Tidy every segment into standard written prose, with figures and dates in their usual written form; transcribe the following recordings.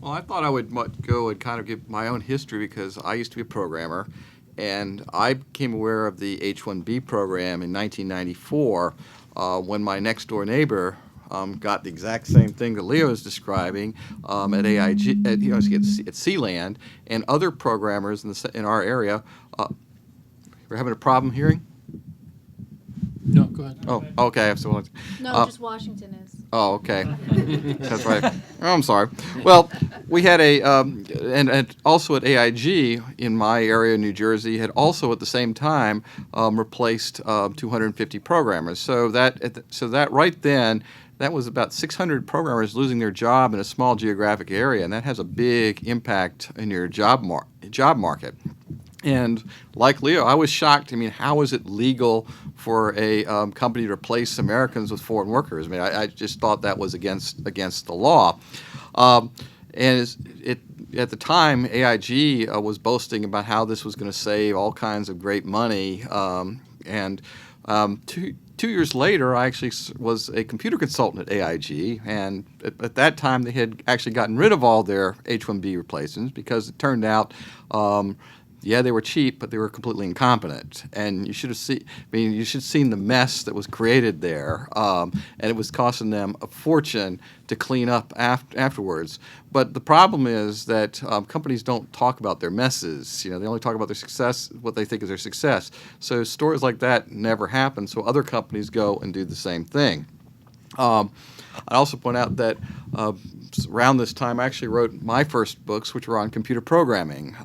Well, I thought I would go and kind of give my own history because I used to be a programmer, and I became aware of the H-1B program in 1994 when my next door neighbor got the exact same thing that Leo is describing at AIG, at Sealand, and other programmers in our area. We're having a problem hearing? No, go ahead. Oh, okay. So, No, just Washington is. oh, okay. That's right. Oh, I'm sorry. Well, we had and also at AIG in my area, New Jersey, had also at the same time replaced 250 programmers. So that right then, that was about 600 programmers losing their job in a small geographic area, and that has a big impact in your job market. And like Leo, I was shocked. I mean, how is it legal for a company to replace Americans with foreign workers? I mean, I just thought that was against the law. And at the time, AIG was boasting about how this was going to save all kinds of great money. And 2 years later, I actually was a computer consultant at AIG, and at that time they had actually gotten rid of all their H-1B replacements because it turned out yeah, they were cheap, but they were completely incompetent. And you should have you should have seen the mess that was created there, and it was costing them a fortune to clean up afterwards. But the problem is that companies don't talk about their messes. You know, they only talk about their success, what they think is their success. So stories like that never happen. So other companies go and do the same thing. I also point out that around this time, I actually wrote my first books, which were on computer programming.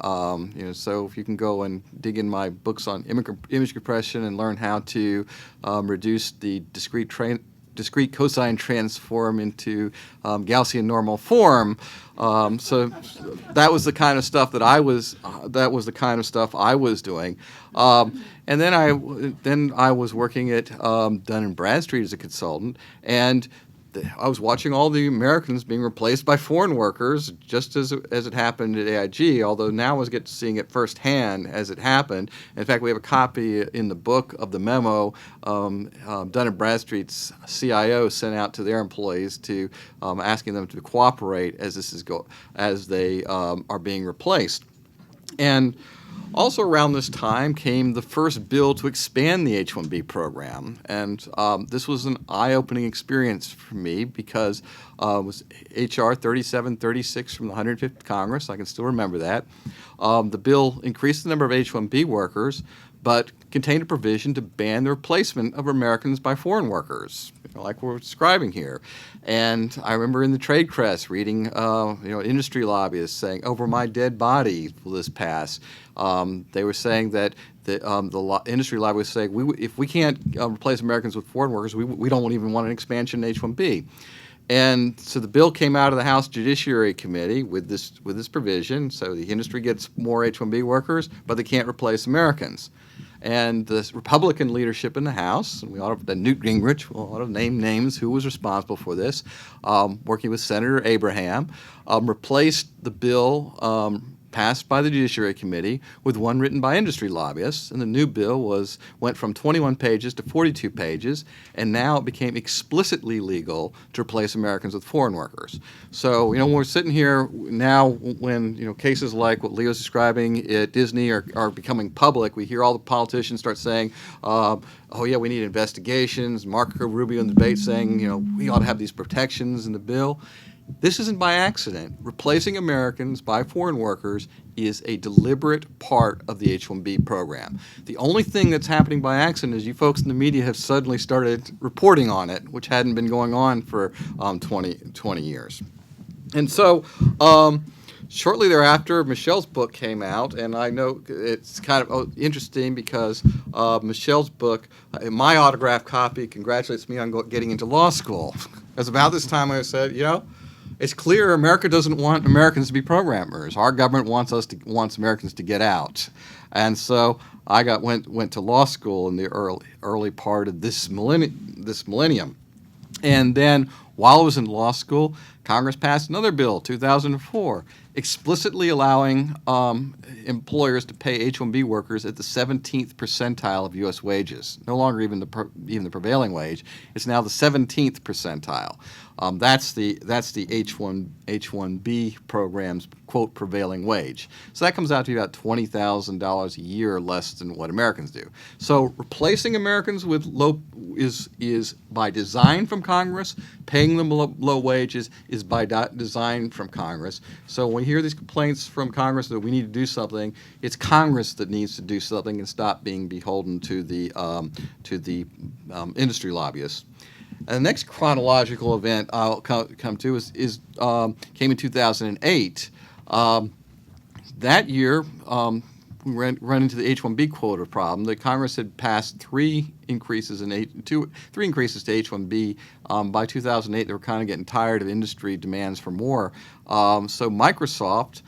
So if you can go and dig in my books on image compression and learn how to reduce the discrete cosine transform into Gaussian normal form. So that was the kind of stuff that I was. That was the kind of stuff I was doing. And then I was working at Dun & Bradstreet as a consultant, and I was watching all the Americans being replaced by foreign workers, just as it happened at AIG, although now I was seeing it firsthand as it happened. In fact, we have a copy in the book of the memo Dun & Bradstreet's CIO sent out to their employees to asking them to cooperate as they are being replaced. And also around this time came the first bill to expand the H-1B program, and this was an eye-opening experience for me because it was H.R. 3736 from the 105th Congress. I can still remember that. The bill increased the number of H-1B workers, but contained a provision to ban the replacement of Americans by foreign workers, like we're describing here. And I remember in the trade press reading, industry lobbyists saying, "Over my dead body will this pass." They were saying that the industry lobbyists saying, if we can't replace Americans with foreign workers, we don't even want an expansion in H-1B. And so the bill came out of the House Judiciary Committee with this provision. So the industry gets more H-1B workers, but they can't replace Americans. And the Republican leadership in the House, and Newt Gingrich, we ought to name names who was responsible for this, working with Senator Abraham, replaced the bill passed by the Judiciary Committee with one written by industry lobbyists, and the new bill went from 21 pages to 42 pages, and now it became explicitly legal to replace Americans with foreign workers. So, when we're sitting here now, when cases like what Leo's describing at Disney are becoming public, we hear all the politicians start saying, "Oh yeah, we need investigations." Marco Rubio in the debate saying, we ought to have these protections in the bill. This isn't by accident. Replacing Americans by foreign workers is a deliberate part of the H-1B program. The only thing that's happening by accident is you folks in the media have suddenly started reporting on it, which hadn't been going on for 20 years. And so shortly thereafter, Michelle's book came out, and I know it's kind of interesting because Michelle's book, my autographed copy, congratulates me on getting into law school. Because about this time I said, it's clear America doesn't want Americans to be programmers. Our government wants Americans to get out, and so I went to law school in the early part of this millennium, and then While I was in law school, Congress passed another bill, 2004, explicitly allowing employers to pay H-1B workers at the 17th percentile of U.S. wages. No longer even the prevailing wage. It's now the 17th percentile. That's the H-1B program's quote prevailing wage. So that comes out to about $20,000 a year less than what Americans do. So replacing Americans with low is by design from Congress. Paying them low wages is by design from Congress. So when we hear these complaints from Congress that we need to do something, it's Congress that needs to do something and stop being beholden to the industry lobbyists. And the next chronological event I'll come to came in 2008. That year, we run into the H-1B quota problem. The Congress had passed three increases to H-1B. By 2008, they were kind of getting tired of industry demands for more. So Microsoft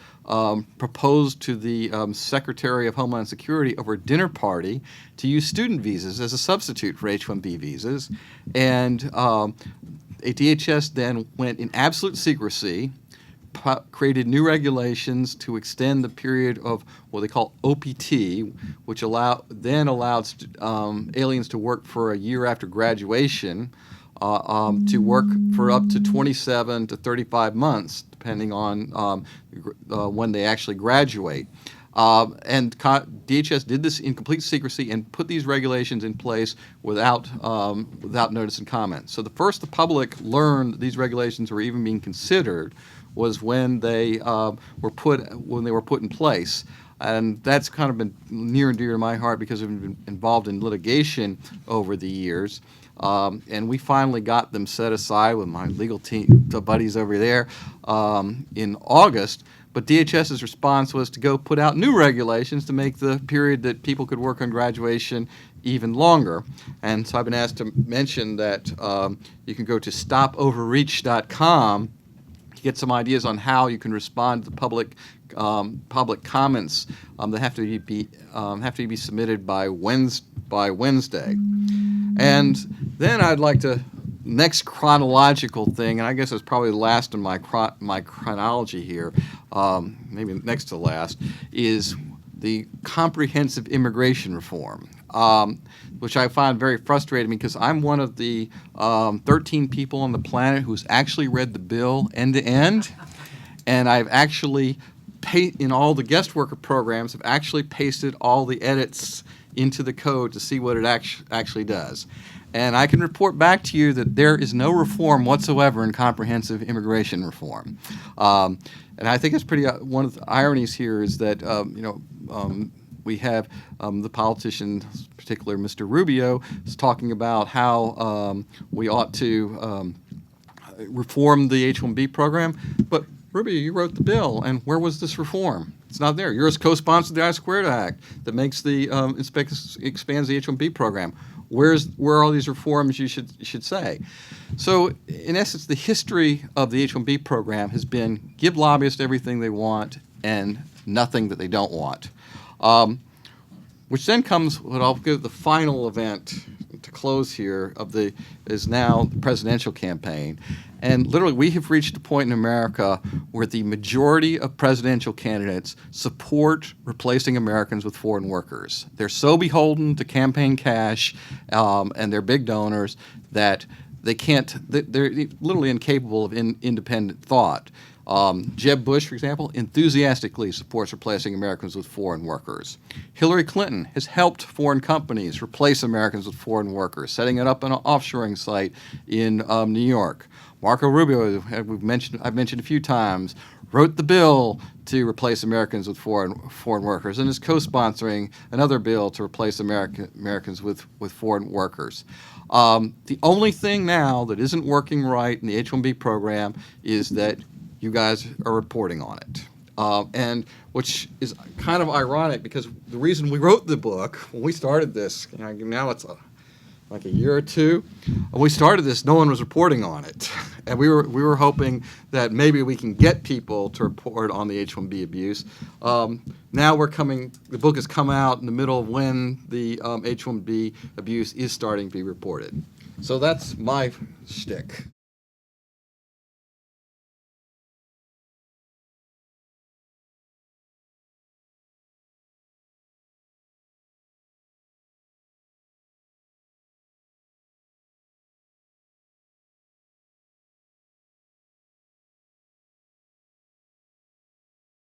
proposed to the Secretary of Homeland Security over a dinner party to use student visas as a substitute for H-1B visas. And DHS then went in absolute secrecy, created new regulations to extend the period of what they call OPT, which allowed aliens to work for a year after graduation, to work for up to 27 to 35 months, depending on when they actually graduate. And DHS did this in complete secrecy and put these regulations in place without notice and comment. So the first the public learned these regulations were even being considered was when they were put in place. And that's kind of been near and dear to my heart because I've been involved in litigation over the years. And we finally got them set aside with my legal team, the buddies over there, in August. But DHS's response was to go put out new regulations to make the period that people could work on graduation even longer. And so I've been asked to mention that you can go to stopoverreach.com to get some ideas on how you can respond to the public comments that have to be submitted by Wednesday. And then I'd like to next chronological thing, and I guess it's probably the last in my chronology here, maybe next to last, is the comprehensive immigration reform, which I find very frustrating because I'm one of the 13 people on the planet who's actually read the bill end to end, and I've actually in all the guest worker programs have actually pasted all the edits into the code to see what it actually does. And I can report back to you that there is no reform whatsoever in comprehensive immigration reform. And I think it's pretty, one of the ironies here is that, we have the politician, particularly Mr. Rubio, is talking about how we ought to reform the H-1B program. But Rubio, you wrote the bill, and where was this reform? It's not there. You're a co-sponsor of the I-Squared Act that makes the expands the H-1B program. Where are all these reforms you should say? So, in essence, the history of the H-1B program has been give lobbyists everything they want and nothing that they don't want. Which then comes what I'll give the final event to close here is now the presidential campaign. And literally, we have reached a point in America where the majority of presidential candidates support replacing Americans with foreign workers. They're so beholden to campaign cash and their big donors that they're literally incapable of independent thought. Jeb Bush, for example, enthusiastically supports replacing Americans with foreign workers. Hillary Clinton has helped foreign companies replace Americans with foreign workers, setting it up an offshoring site in New York. Marco Rubio, I've mentioned a few times, wrote the bill to replace Americans with foreign workers and is co-sponsoring another bill to replace Americans with foreign workers. The only thing now that isn't working right in the H-1B program is that you guys are reporting on it. And which is kind of ironic because the reason we wrote the book, when we started this, now it's like a year or two, when we started this, no one was reporting on it. And we were hoping that maybe we can get people to report on the H-1B abuse. Now the book has come out in the middle of when the H-1B abuse is starting to be reported. So that's my shtick.